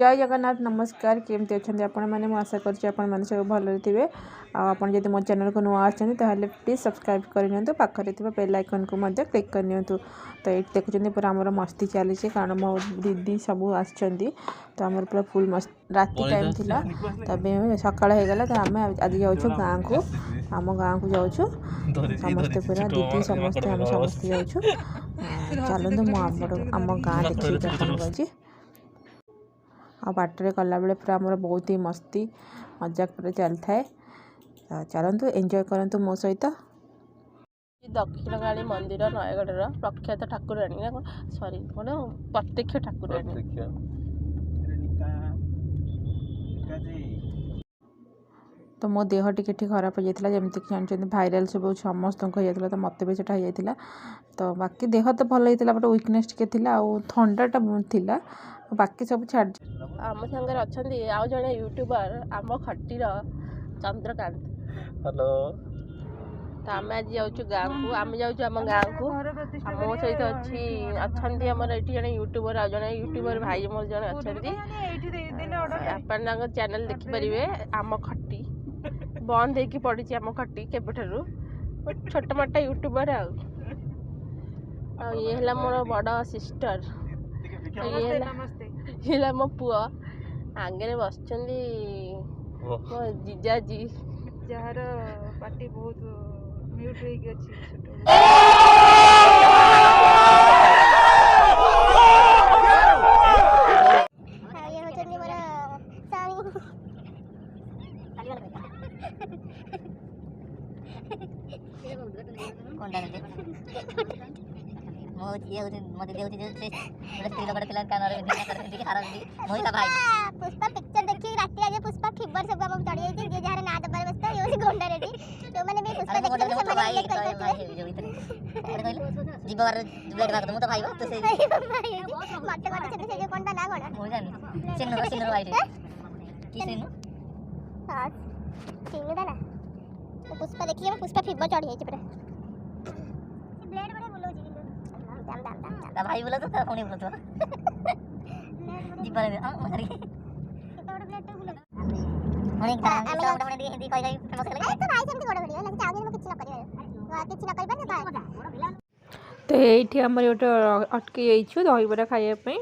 जय जगन्नाथ नमस्कार केमती अच्छा आपण मैंने आशा कर सब भल थे आपड़ जब मो चैनल को नुआ आते प्लीज सब्सक्राइब करनी पाखे बेल आइकन को क्लिक करनी तो ये देखुं पूरा आम मस्ती चली कारण मो दीदी सब तो आम पूरा फुल मस्त राति टाइम थिला तब सकाल होगला तो आम आज जाऊँ गाँव को आम गाँव को जाऊँ समस्ते पूरा दीदी समस्ते आम समस्ते जाऊँ चलते मुझे आम गाँ देखिए आ बाटर गला बेले पूरा आमर बहुत ही मस्ती मजाक पूरा चल थाए चलतु एंजॉय करंतु मो सहित दक्षिण काली मंदिर नयगढ़ प्रख्यात ठाकुराणी ना सॉरी कौन प्रत्यक्ष ठाकुराणी तो मो देह टिके खराब हो जाता जमीक जानते भाइराल सब समस्त हो जाता तो मत भी सेटा हो जाता तो बाकी देह तो भल होता बट वीकनेस टे थंडाटा था बाकी सब छाड़ आम सागर अच्छा आउ जड़े यूट्यूबर आम खटीर चंद्रकांत हेलो तो आम आज जाऊँ गाँव को आम जाऊँ आम गाँव को मो सहित अच्छी अच्छा आमर ये जड़े यूट्यूबर आ जड़े यूट्यूबर भाई मोर जड़े अच्छा चैनल देखिपारे आम खटी बंद हो पड़ी आम खटी के छोट मोटा यूट्यूबर ये है मोर बड़ सिस्टर ये मो पुआ आगे बस मो जीजाजी जार पार्टी बहुत म्यूट पुष्पा पिक्चर देखी रात आज पुष्पा खिबर सब हम चढ़ी जाई जे जहार ना दबर बस्ता यो गोंडा रेडी तो माने भी पुष्पा देखि से माने लाइक कर जीवार ब्लेड भाग मु तो भाई तो से मत मत से कोनटा ना कोन मु जानी सिन्नर वाइट की सिन्नर हां सिन्नर ना तो पुष्पा देखि हम पुष्पा खिबर चढ़ी जाई पूरा ब्लेड बड़े बोलो जी दाम भाई बोला तो कोनी बोला तो जीवार मारी केतोड़ ब्लेड तो बोला अनेक दाम मोटा दी कहि जाई फेमस लगे तो भाई सेमती गोड़ भिडियो लगे चाउ किछ न करियो तो ये आम गोटे अटकी जाइछु दहीबरा खायापी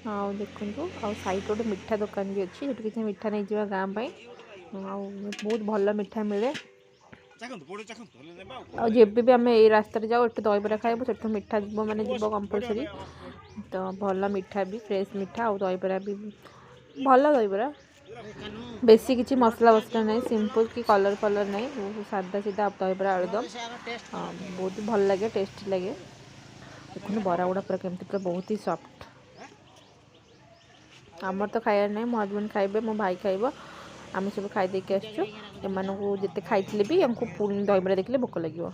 आउ देखु आ साइड गोटे मिठा दुकान भी अच्छी जो किसी मिठा नहीं जावा गाँव बहुत भल मिठा मिले जब भी आम ये रास्ते जाऊ ये दहीबरा खाइबू से मिठा जीव मैंने जीव कंपलसरी तो भल मिठा भी फ्रेश मिठा और दहीबरा भी भल दहीबरा बेसी किसी मसला वसला नहीं सिंपल कि कलर फलर नहीं सादा सीधा दहीबरा आलुदम बहुत भल लगे टेस्टी लगे देखो बरा गुड़ा पूरा केमती पूरा बहुत ही सॉफ्ट आमर तो खाया नहीं मो हजबैंड खाइबे मो भाई खाइब आम सब खाई देके आसचु एमानकु जिते खाइथिले भी हमको पुणी दहीबरा देखले भोक लगे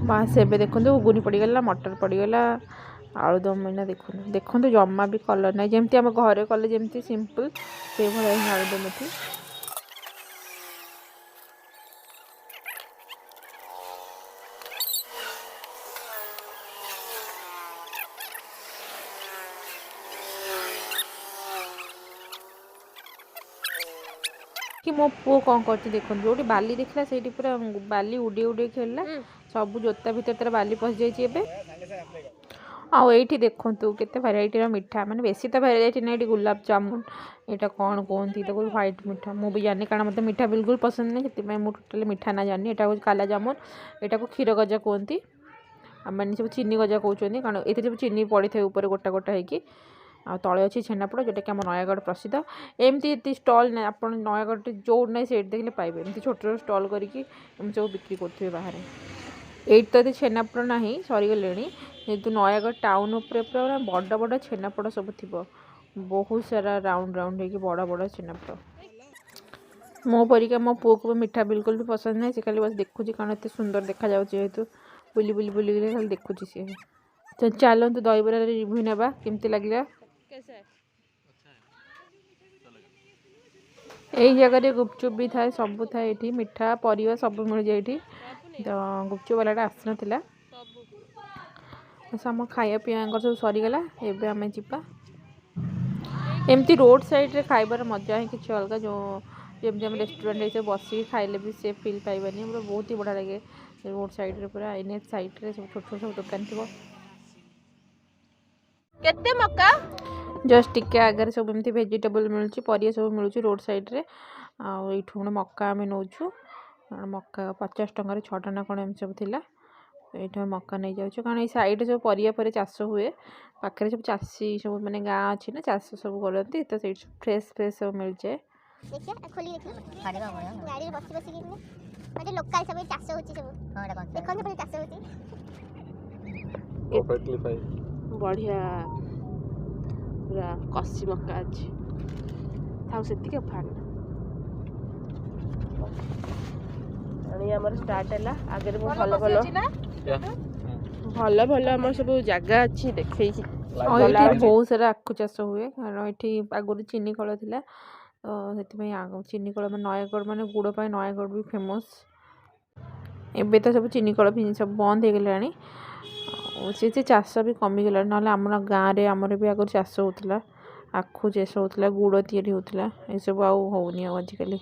बास एबे देखो घुगुनी पड़गला मटर पड़गला आलुदम मैंने देखो जमा भी कलर ना जमती आम घरे कले जमती सिंपल से भाई आलुदम थी कि मो पु कौन कर देखो जो बाली देखला से पूरा बाली उड़े उड़े खेलला सब जोता भीतर तार बाली पशि जाइए आउ ये देखूँ केते भेराइटर मिठा माने बेसी तो भेराइटी ना ये गुलाब जामुन यहाँ कौन कहती व्हाइट मिठा मुझे जानी कारण मतलब मीठा बिल्कुल पसंद नहीं से मुझे टोटाली मिठा ना जानी यहाँ काला जामुन यहाँ को क्षीर गजा कहती मैंने सब चीनी गजा कहते कारण ये सब चीनी पड़ी था ऊपर गोटा गोटा होगी आ तले अच्छी छेनापोड़ जोटा कि आम नयगढ़ प्रसिद्ध एमती स्टल ना आप नयगढ़ जो ना से देखले पाइबे एमती छोट छोट स्टल करके सब बिक्री करते बाहर ये तो ये छेनापोड़ ना सरीगले जेहेतु नयगढ़ टाउन उपर पूरा बड़ बड़ छेनापोड़ सब थी बहुत सारा राउंड राउंड हो बड़ बड़ छेनापोड़ मो परिका मो पुओ को मिठा बिल्कुल भी पसंद नहीं से खाली बस देखुची कारण एत सुंदर देखा जाऊँ जेहेतु बुली बुली बुली खाली देखुची सी तो चलतु दहीबरा रिव्यू नेबा केमती लगे यही जगह गुपचुप भी थाए सब थाए ये मिठा परिवा सब मिल जाए तो गुपचुप वालाटा आसना आम खाया पीवा सब सरीगला एबे आम जा एमती रोड साइड रे खाइबार मजा ही किसी अलग जो जमी आम रेस्टोरेंट बस खाइले भी से फिल पाइबानी पूरा बहुत ही बढ़िया लगे रोड साइड रे पूरा एनएच साइड रे सब छोट छोट सब दुकान थी केते मक्का जस्ट टिके आगे सब एमती वेजिटेबल मिलूँ परिया सब मिलूँ रोड साइड रे आठू मक्का आम नौचु मक्का 50 टकर 6टा ना कौन एम सब थिला ये मक्का नहीं जाऊँ कारण ये साइड सब परिया चाष हुए पाखे सब चाषी सब माने गाँ अच्छी ना चाष सब करती तो से फ्रेश फ्रेश सब मिल जाए बढ़िया पूरा कसी मक्का अच्छी था से फान आमर स्टार्ट है आगे भल भल भल भल आम सब जगह अच्छी देखे बहुत सारा आखु चाष हुए कारण ये आगुरी चीनी कल थी तो चीनी कल नयगढ़ मान गुड़ पर नयगढ़ भी फेमस एबे तो सब चीनी कल भी सब बंद हो गलानी से चाष भी कमिगला ना आम गाँव में आमर भी आगे चाष होता आखु चाष होता गुड़ तैयारी होता ये सब आउनी आजिकल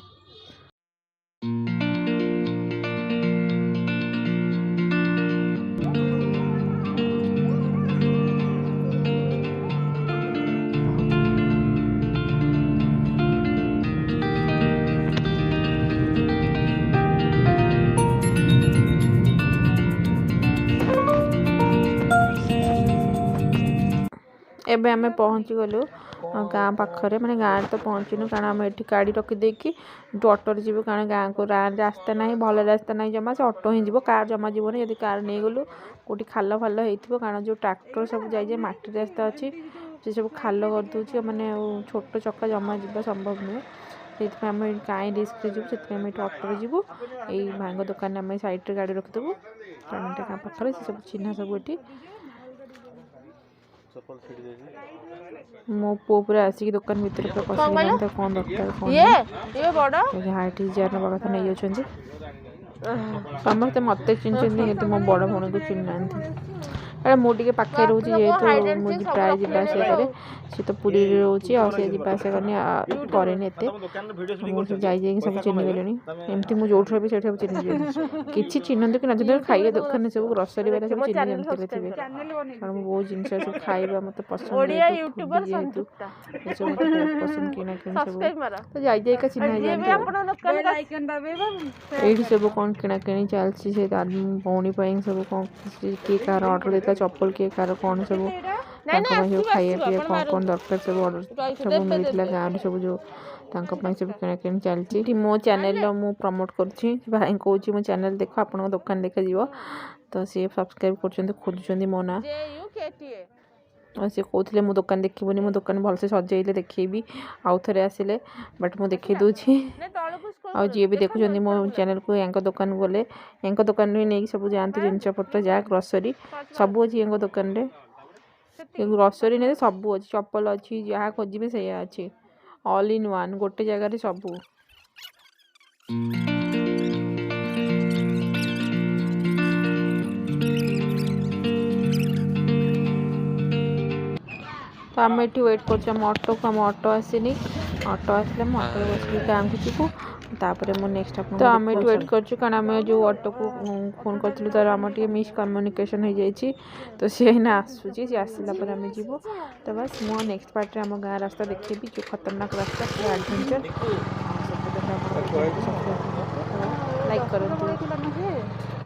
एबे आमे पहुँची गलु गाँ पाखरे माने गाँव तो पहुँचनु कारण आम ये गाड़ी रखीदेकी ऑटो जीव कारण गाँव को रास्ता ना भल रास्ता ना जमा से ऑटो ही जीव कार जमा जीवन यदि कार नहीं गलु कौटी खाल फाल हो कारण जो ट्रैक्टर सब जाए माटी रास्ता अच्छी से सब खाल कर दूसरी माने छोट चक्का जमा जा संभव नुहे से आम कहीं रिस्क जीव से ऑटो जीवु यही भांग दुकान आम सैड्रे गाड़ी रखिदेबू कारण गाँ पाखे से सब चिन्ह सब ये मो पु पूरा आसिक दुकान भीतर पूरा पसंद कौन दरकार कौन ये बड़ हाइट जार नवा कथा नहीं होचंदी समस्त मते चिन्हचंदी किंतु मो बड़ भौणी को चिन्ह नांती अरे मो टिके पाखे रोची जेहेतु मो प्राय जीवास करे सी तो पुरी रोची आ से जीवास करनी करेनि एते मुझे जाई सब चिन्ह गलेनी एमती मु जोठ भी सेठ चिन्ह किछि चिन्हंत कि न खाइए दुकान सब ग्रोसरी वाला सब चिन्ह एमती थे कारण मो बहुत जिनस सब खाइबा मते पसंद ओडिया यूट्यूबर संयुक्ता ये सब मते बहुत पसंद किना किन सब तो जाई का चिन्ह जाई आपण दुकान लाइकन दाबेबा एडी सब कोन किना किनी चलछि से भौणी पई सब कोन के कार ऑर्डर देता चप्पल के कार कौन सब खाइए पीए कौन कौन दरकार सब ऑर्डर सब मिलता गाँव सब जो सब किना किणी चलती मो चैनल मु प्रमोट करुँची भाई कौच मो चैनल देख आप दुकान देखा जीव तो सी सब्सक्राइब कर खोजुंट मो ना सी कहते मो दुकान देखबनी मो दुकान भलसे सजेले देखेबी आउ थे आसिले बट मु देखी दूची आ जी भी देखुं मो चैनल को या दुकान गले या दुकान में नहीं सब जाती जिनपतर जहाँ ग्रोसरी सब अच्छी या दुकान रे ग्रोसरी नहीं सब अच्छी चप्पल अच्छी जहाँ खोजे से अच्छी ऑल इन वन गोटे जगह सब तो आम ये वेट कर ऑटो को आम ऑटो आसनी ऑटो आसले ऑटो बस गाँव को जीवु तापर मो नेक्स्ट तो आम ये वेट कर कारण आम जो ऑटो को फोन करूँ तार आम टे मिसकम्युनिकेशन हो जाए तो सी ना आसूसी सी आसला आम जीवु तो बस मो नेक्स्ट पार्ट आम गाँ रास्ता देखेबी जो खतरनाक रास्ता पूरा एडवेंचर लाइक करूँ।